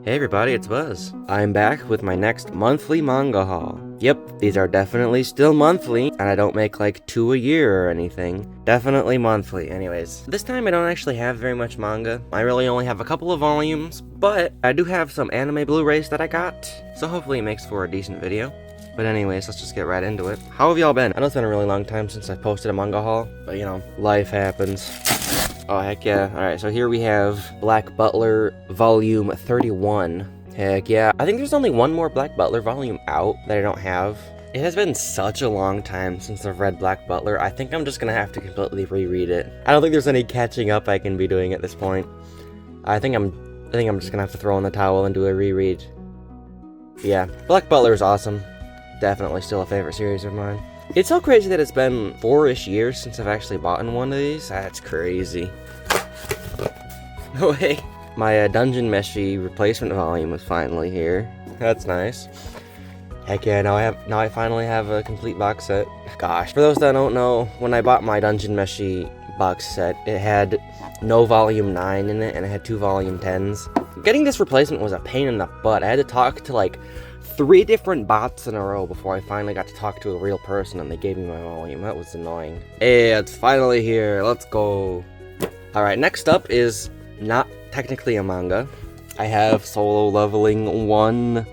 Hey everybody, it's Buzz. I'm back with my next monthly manga haul. Yep, these are definitely still monthly, and I don't make like 2 a year or anything. Definitely monthly. Anyways, this time I don't actually have very much manga. I really only have a couple of volumes, but I do have some anime Blu-rays that I got, so hopefully it makes for a decent video. But anyways, let's just get right into it. How have y'all been? I know it's been a really long time since I posted a manga haul, but you know, life happens. Oh, heck yeah. Alright, so here we have Black Butler Volume 31. Heck yeah. I think there's only one more Black Butler volume out that I don't have. It has been such a long time since I've read Black Butler. I think I'm just gonna have to completely reread it. I don't think there's any catching up I can be doing at this point. I think I'm just gonna have to throw in the towel and do a reread. Yeah, Black Butler is awesome. Definitely still a favorite series of mine. It's so crazy that it's been 4-ish years since I've actually bought one of these. That's crazy. No way. My Dungeon Meshi replacement volume is finally here. That's nice. Heck yeah, now I finally have a complete box set. Gosh, for those that don't know, when I bought my Dungeon Meshi box set, it had no volume 9 in it, and it had 2 volume 10s. Getting this replacement was a pain in the butt. I had to talk to like 3 different bots in a row before I finally got to talk to a real person and they gave me my volume. That was annoying. Hey, it's finally here. Let's go. Alright, next up is not technically a manga. I have Solo Leveling 1.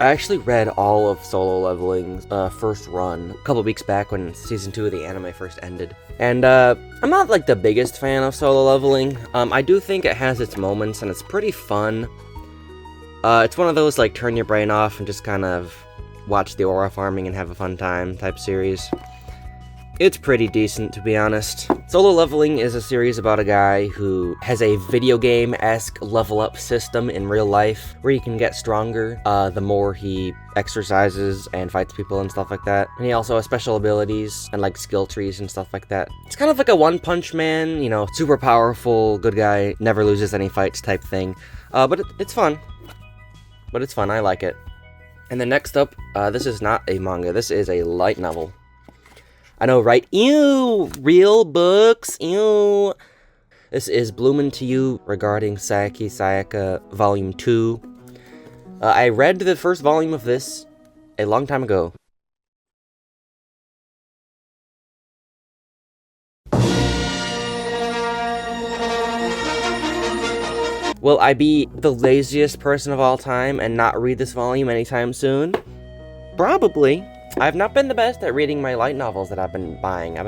I actually read all of Solo Leveling's first run a couple weeks back when Season 2 of the anime first ended. And I'm not like the biggest fan of Solo Leveling. I do think it has its moments and it's pretty fun. It's one of those, like, turn your brain off and just kind of watch the aura farming and have a fun time type series. It's pretty decent, to be honest. Solo Leveling is a series about a guy who has a video game-esque level-up system in real life, where he can get stronger the more he exercises and fights people and stuff like that. And he also has special abilities and, like, skill trees and stuff like that. It's kind of like a One Punch Man, you know, super powerful, good guy, never loses any fights type thing. But it's fun. But it's fun, I like it. And then next up, this is not a manga, this is a light novel. I know, right? Ew! Real books? Ew! This is Bloomin' to You regarding Sayaka Sayaka Volume 2. I read the first volume of this a long time ago. Will I be the laziest person of all time and not read this volume anytime soon? Probably. I've not been the best at reading my light novels that I've been buying.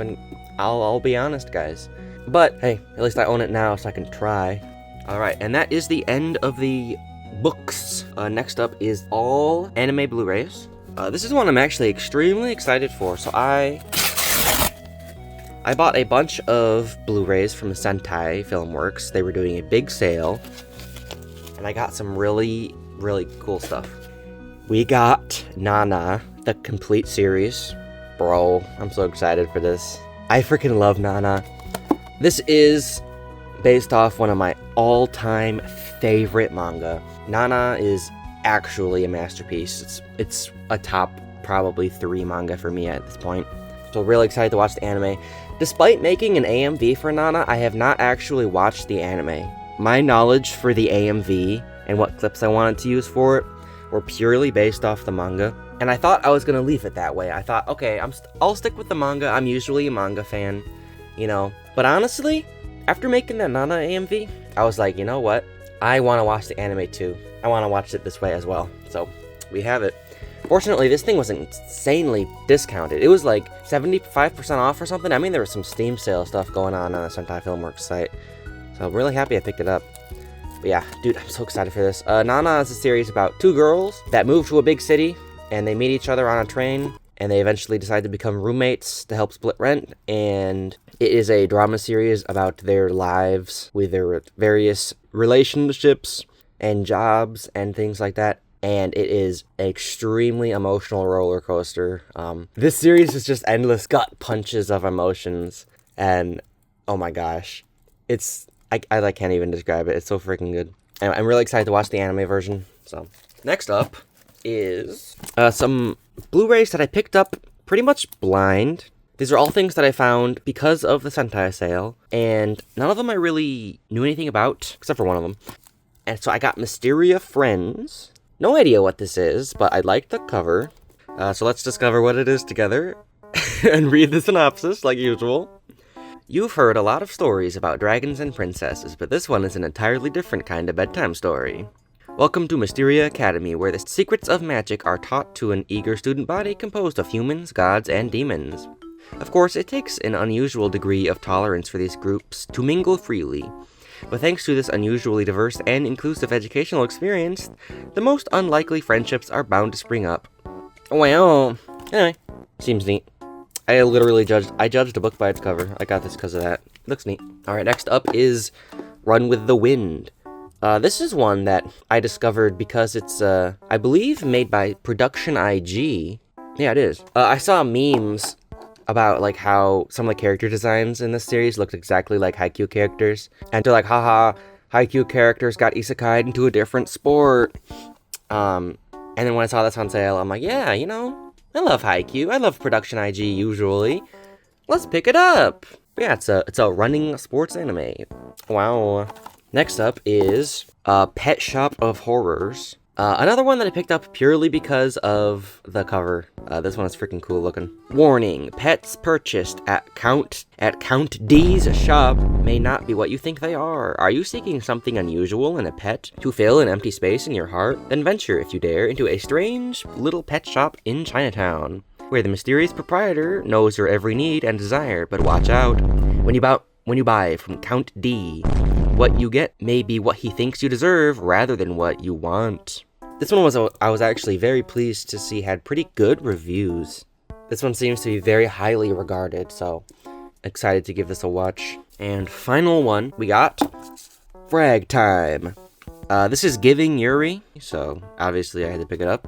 I'll be honest, guys. But, hey, at least I own it now so I can try. Alright, and that is the end of the books. Next up is all anime Blu-rays. This is one I'm actually extremely excited for. So I bought a bunch of Blu-rays from Sentai Filmworks. They were doing a big sale. And I got some really, really cool stuff. We got Nana, the complete series. Bro, I'm so excited for this. I freaking love Nana. This is based off one of my all-time favorite manga. Nana is actually a masterpiece. It's a top probably 3 manga for me at this point. So really excited to watch the anime. Despite making an AMV for Nana, I have not actually watched the anime. My knowledge for the AMV and what clips I wanted to use for it were purely based off the manga. And I thought I was going to leave it that way. I thought, okay, I'll stick with the manga. I'm usually a manga fan, you know. But honestly, after making that Nana AMV, I was like, you know what? I want to watch the anime too. I want to watch it this way as well. So, we have it. Fortunately, this thing was insanely discounted. It was like 75% off or something. I mean, there was some Steam sale stuff going on the Sentai Filmworks site. So I'm really happy I picked it up. But yeah, dude, I'm so excited for this. Nana is a series about 2 girls that move to a big city, and they meet each other on a train, and they eventually decide to become roommates to help split rent, and it is a drama series about their lives with their various relationships and jobs and things like that. And it is an extremely emotional roller coaster. This series is just endless gut punches of emotions, and oh my gosh, I like can't even describe it. It's so freaking good. I'm really excited to watch the anime version. So next up is some Blu-rays that I picked up pretty much blind. These are all things that I found because of the Sentai sale, and none of them I really knew anything about, except for one of them. And so I got Mysteria Friends. No idea what this is, but I like the cover. So let's discover what it is together and read the synopsis like usual. You've heard a lot of stories about dragons and princesses, but this one is an entirely different kind of bedtime story. Welcome to Mysteria Academy, where the secrets of magic are taught to an eager student body composed of humans, gods, and demons. Of course, it takes an unusual degree of tolerance for these groups to mingle freely, but thanks to this unusually diverse and inclusive educational experience, the most unlikely friendships are bound to spring up. Well, anyway, seems neat. I judged a book by its cover. I got this because of that. Looks neat. Alright, next up is Run with the Wind. This is one that I discovered because it's, I believe made by Production IG. Yeah, it is. I saw memes about, like, how some of the character designs in this series looked exactly like Haikyuu characters. And they're like, haha, Haikyuu characters got isekai'd into a different sport. And then when I saw this on sale, I'm like, yeah, you know, I love Haikyuu. I love Production IG usually. Let's pick it up. But yeah, it's a running sports anime. Wow. Next up is Pet Shop of Horrors. Another one that I picked up purely because of the cover. This one is freaking cool looking. Warning, pets purchased at Count D's shop may not be what you think they are. Are you seeking something unusual in a pet to fill an empty space in your heart? Then venture, if you dare, into a strange little pet shop in Chinatown, where the mysterious proprietor knows your every need and desire. But watch out, when you buy from Count D, what you get may be what he thinks you deserve rather than what you want. This one I was actually very pleased to see had pretty good reviews. This one seems to be very highly regarded, so excited to give this a watch. And final one, we got Frag Time. This is Giving Yuri, so obviously I had to pick it up.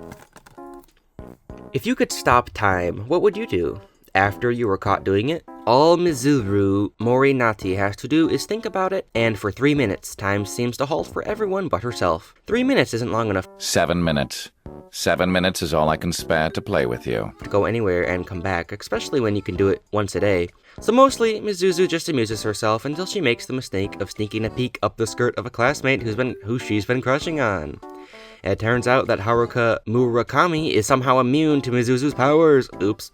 If you could stop time, what would you do? After you were caught doing it, all Mizuru Morinati has to do is think about it, and for 3 minutes, time seems to halt for everyone but herself. 3 minutes isn't long enough. 7 minutes. 7 minutes is all I can spare to play with you. To go anywhere and come back, especially when you can do it once a day. So mostly, Mizuzu just amuses herself until she makes the mistake of sneaking a peek up the skirt of a classmate who she's been crushing on. It turns out that Haruka Murakami is somehow immune to Mizuzu's powers. Oops.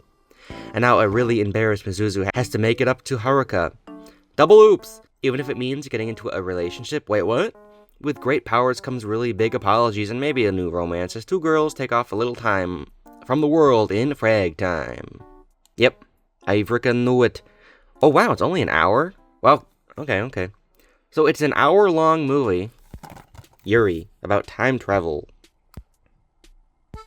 And now a really embarrassed Mizuzu has to make it up to Haruka. Double oops! Even if it means getting into a relationship. Wait, what? With great powers comes really big apologies and maybe a new romance as two girls take off a little time from the world in Frag Time. Yep, I frickin' knew it. Oh wow, it's only an hour? Well, okay. So it's an hour-long movie, Yuri, about time travel.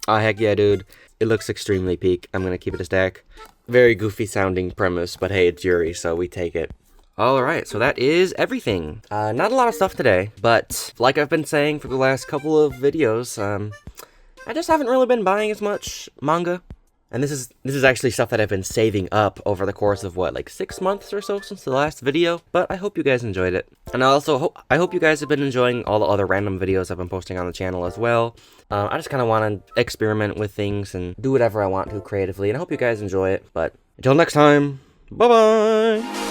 Oh heck yeah, dude. It looks extremely peak. I'm gonna keep it a stack. Very goofy sounding premise, but hey, it's Yuri, so we take it. Alright, so that is everything. Not a lot of stuff today, but like I've been saying for the last couple of videos, I just haven't really been buying as much manga. And this is actually stuff that I've been saving up over the course of, what, like 6 months or so since the last video? But I hope you guys enjoyed it. And I hope you guys have been enjoying all the other random videos I've been posting on the channel as well. I just kind of want to experiment with things and do whatever I want to creatively, and I hope you guys enjoy it. But until next time, bye-bye!